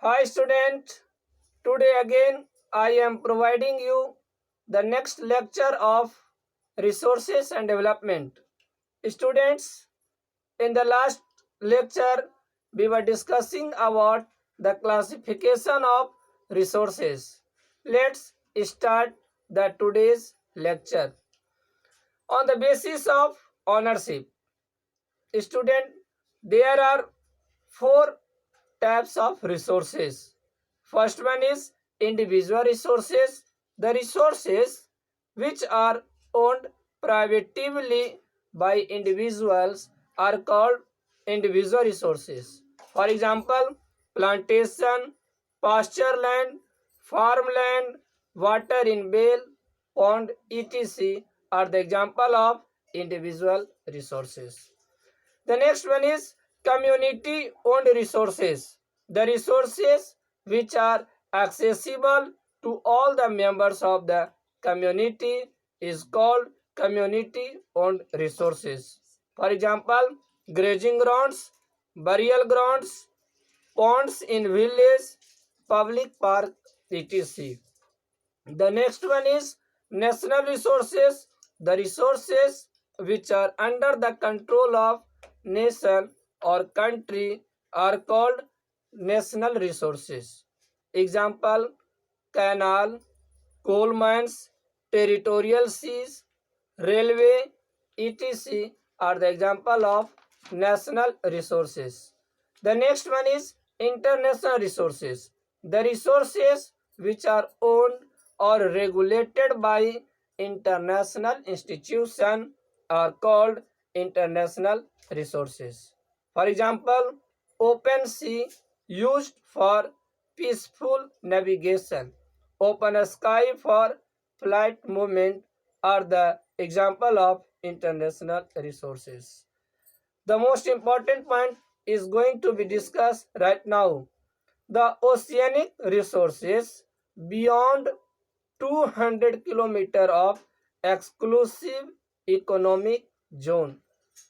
Hi student, today again I am providing you the next lecture of resources and development. Students, in the last lecture we were discussing about the classification of resources. Let's start the today's lecture. On the basis of ownership, student, there are four types of resources. First one is individual resources. The resources which are owned privately by individuals are called individual resources. For example, plantation, pasture land, farmland, water in well, pond, etc. are the example of individual resources. The next one is community owned resources. The resources which are accessible to all the members of the community is called community owned resources. For example, grazing grounds, burial grounds, ponds in village, public park, etc. The next one is national resources. The resources which are under the control of nation or country are called national resources. Example, canal, coal mines, territorial seas, railway, etc. are the example of national resources. The next one is international resources. The resources which are owned or regulated by international institutions are called international resources. For example, open sea used for peaceful navigation, open sky for flight movement are the example of international resources. The most important point is going to be discussed right now. The oceanic resources beyond 200 kilometer of exclusive economic zone.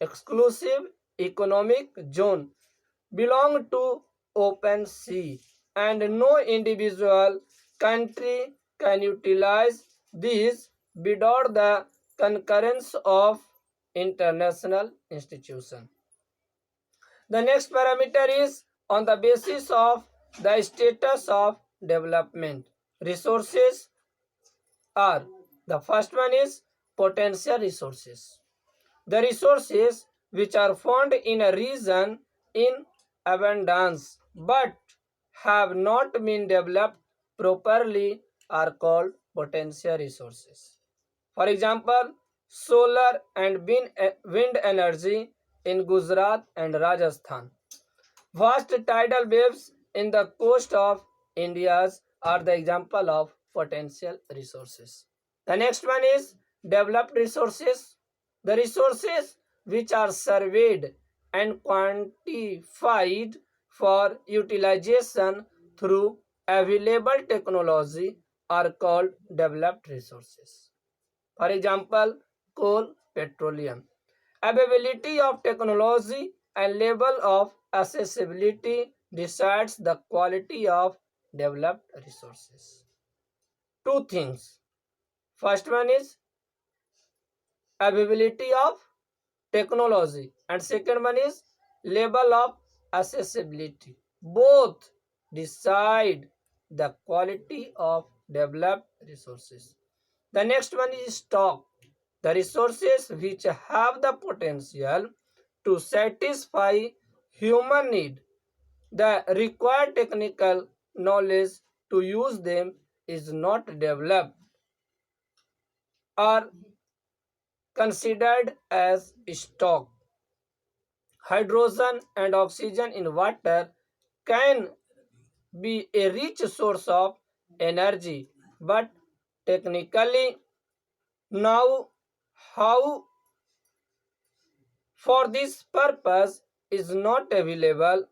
Exclusive economic zone belong to open sea and no individual country can utilize these without the concurrence of international institution. The next parameter is on the basis of the status of development. Resources are, the first one is potential resources. The resources which are found in a region in abundance but have not been developed properly are called potential resources. For example, solar and wind energy in Gujarat and Rajasthan. Vast tidal waves in the coast of India are the example of potential resources. The next one is developed resources. The resources which are surveyed and quantified for utilization through available technology are called developed resources. For example, coal, petroleum. Availability of technology and level of accessibility decides the quality of developed resources. Two things. First one is availability of technology and second one is level of accessibility. Both decide the quality of developed resources. The next one is stock. The resources which have the potential to satisfy human need. The required technical knowledge to use them is not developed or considered as stock. Hydrogen and oxygen in water can be a rich source of energy, but technically now how for this purpose is not available,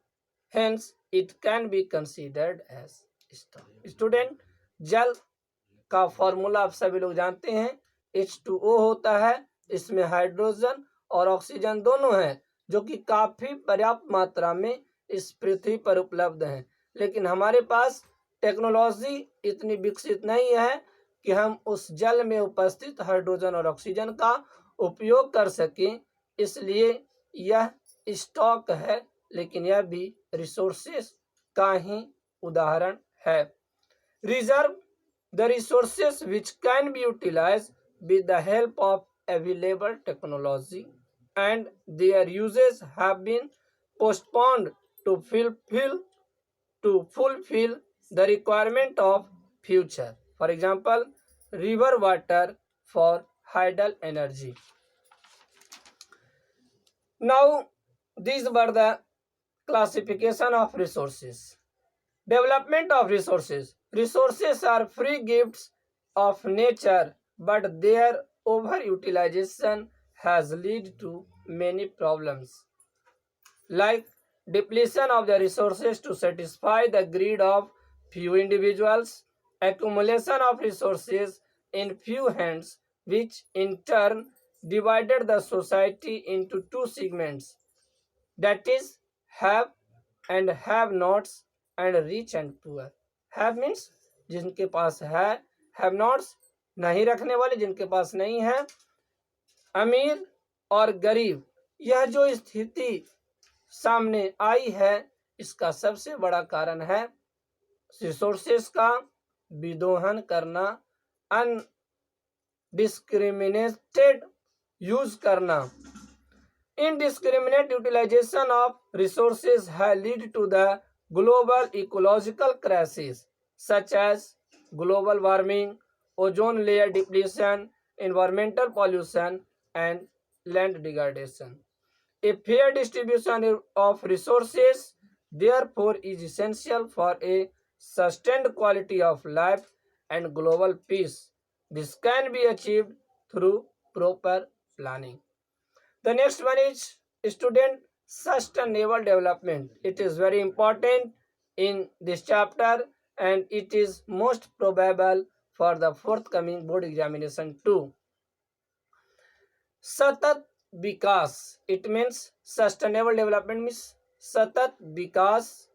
hence it can be considered as stock. Student, जल का formula आप सभी लोग जानते हैं, H2O होता है, इसमें हाइड्रोजन और ऑक्सीजन दोनों हैं जो कि काफी पर्याप्त मात्रा में इस पृथ्वी पर उपलब्ध हैं। लेकिन हमारे पास टेक्नोलॉजी इतनी विकसित नहीं है कि हम उस जल में उपस्थित हाइड्रोजन और ऑक्सीजन का उपयोग कर सकें। इसलिए यह स्टॉक है, लेकिन यह भी रिसोर्सेस का ही उदाहरण है। Reserve the resources which can be utilized with the help of available technology, and their uses have been postponed to fulfill the requirement of future. For example, river water for tidal energy. Now, these were the classification of resources. Development of resources. Resources are free gifts of nature, but their overutilization has led to many problems, like depletion of the resources to satisfy the greed of few individuals, accumulation of resources in few hands, which in turn divided the society into two segments, that is, have and have nots and rich and poor. Have means जिनके पास है, have nots नहीं रखने वाले, जिनके पास नहीं है, अमीर और गरीब। यह जो स्थिति सामने आई है, इसका सबसे बड़ा कारण है रिसोर्सेस का विदोहन करना, अनडिस्क्रिमिनेटेड यूज करना। Indiscriminate utilization of resources has led to the global ecological crisis, such as global warming, ozone layer depletion, environmental pollution, and land degradation. A fair distribution of resources, therefore, is essential for a sustained quality of life and global peace. This can be achieved through proper planning. The next one is student sustainable development. It is very important in this chapter, and it is most probable for the forthcoming board examination too. सतत विकास, it means sustainable development means सतत विकास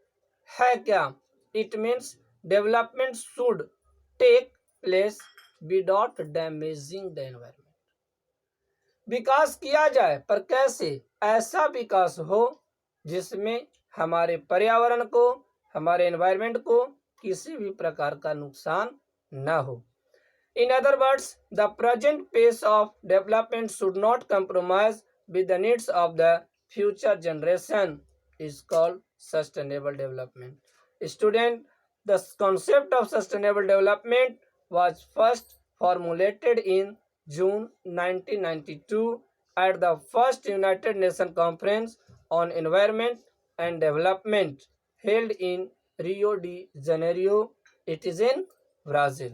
है क्या? It means development should take place without damaging the environment. विकास किया जाए, पर कैसे? ऐसा विकास हो जिसमें हमारे पर्यावरण को, हमारे एनवायरनमेंट को किसी भी प्रकार का नुकसान न हो। In other words, the present pace of development should not compromise with the needs of the future generation is called sustainable development. Student, the concept of sustainable development was first formulated in June 1992 at the first United Nations Conference on Environment and Development held in Rio de Janeiro. It is in Brazil.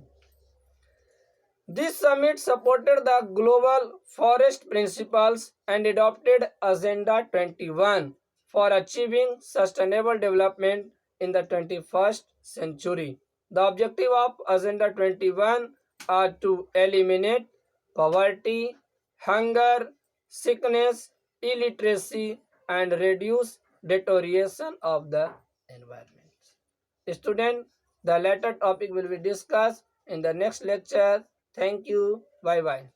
This summit supported the Global Forest Principles and adopted Agenda 21 for achieving sustainable development in the 21st century. The objective of Agenda 21 are to eliminate poverty, hunger, sickness, illiteracy, and reduce deterioration of the environment. Student, the latter topic will be discussed in the next lecture. Thank you. Bye bye.